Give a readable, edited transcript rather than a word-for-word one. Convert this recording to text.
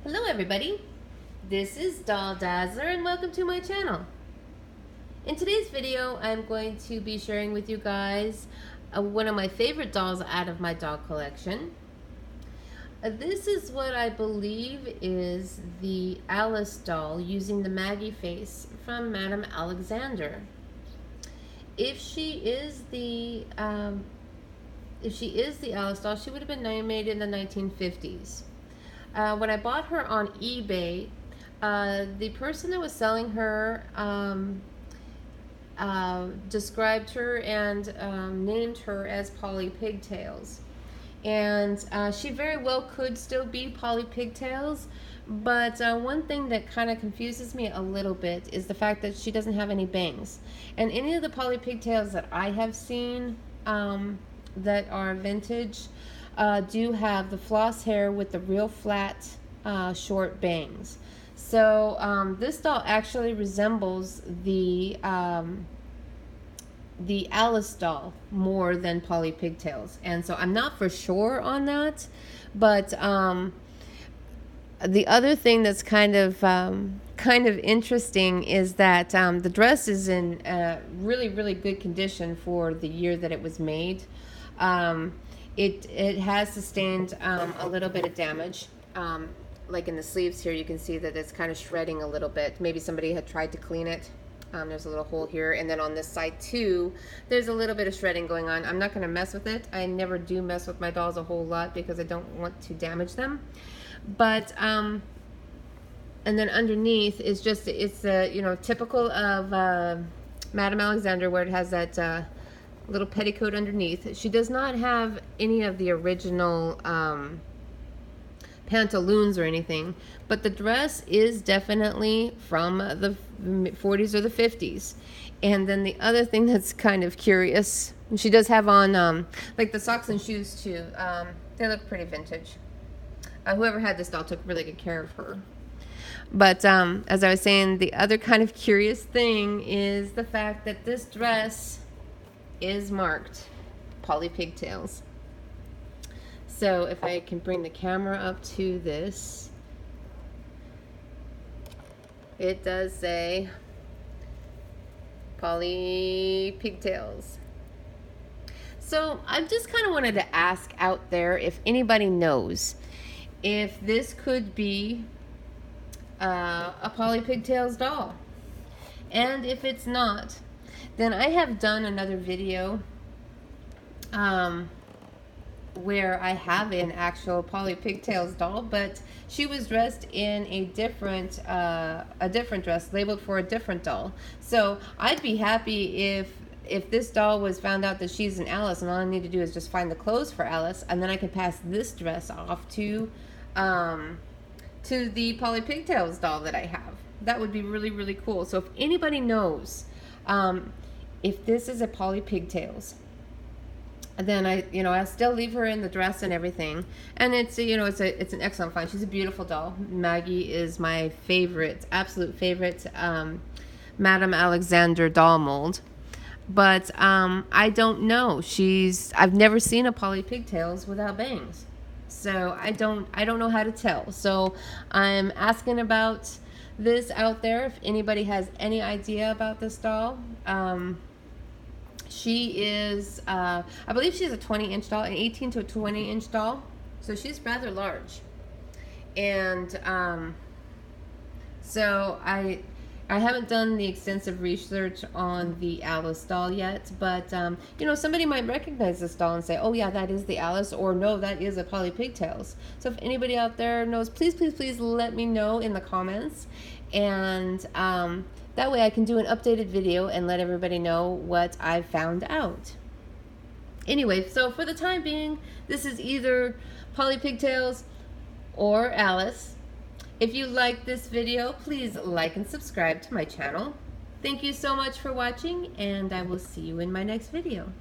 Hello everybody, this is Doll Dazzler and welcome to my channel. In today's video I'm going to be sharing with you guys one of my favorite dolls out of my doll collection. This is what I believe is the Alice doll using the Maggie face from Madame Alexander. If she is the Alice doll, she would have been made in the 1950s. When I bought her on eBay, the person that was selling her described her and named her as Polly Pigtails. And she very well could still be Polly Pigtails, but one thing that kind of confuses me a little bit is the fact that she doesn't have any bangs. And any of the Polly Pigtails that I have seen that are vintage do have the floss hair with the real flat short bangs. So this doll actually resembles the Alice doll more than Polly Pigtails, and so I'm not for sure on that. But the other thing that's kind of interesting is that the dress is in really good condition for the year that it was made. It has sustained a little bit of damage. Like in the sleeves here, you can see that it's kind of shredding a little bit. Maybe somebody had tried to clean it. There's a little hole here, and then on this side too, there's a little bit of shredding going on. I'm not going to mess with it. I never do mess with my dolls a whole lot because I don't want to damage them. But and then underneath is just, it's typical of Madame Alexander, where it has that little petticoat underneath. She does not have any of the original pantaloons or anything, but the dress is definitely from the 40s or the 50s. And then the other thing that's kind of curious, she does have on like the socks and shoes too. They look pretty vintage. Whoever had this doll took really good care of her. But as I was saying, the other kind of curious thing is the fact that this dress is marked Polly Pigtails. So if I can bring the camera up to this, it does say Polly Pigtails. So I just kind of wanted to ask out there if anybody knows if this could be a Polly Pigtails doll. And if it's not, then I have done another video where I have an actual Polly Pigtails doll, but she was dressed in a different dress labeled for a different doll. So I'd be happy if this doll was found out that she's an Alice, and all I need to do is just find the clothes for Alice, and then I can pass this dress off to the Polly Pigtails doll that I have. That would be really cool. So if anybody knows if this is a Polly Pigtails, then I still leave her in the dress and everything, and it's an excellent find. She's a beautiful doll. Maggie is my favorite, absolute favorite Madame Alexander doll mold. But I don't know. I've never seen a Polly Pigtails without bangs, so I don't know how to tell. So I'm asking about this out there. If anybody has any idea about this doll. She is, I believe she's a 20-inch doll, an 18 to a 20-inch doll. So she's rather large. And so I haven't done the extensive research on the Alice doll yet. But, somebody might recognize this doll and say, oh, yeah, that is the Alice. Or, no, that is a Polly Pigtails. So if anybody out there knows, please let me know in the comments. And that way I can do an updated video and let everybody know what I've found out. Anyway, so for the time being, this is either Polly Pigtails or Alice. If you like this video, please like and subscribe to my channel. Thank you so much for watching, and I will see you in my next video.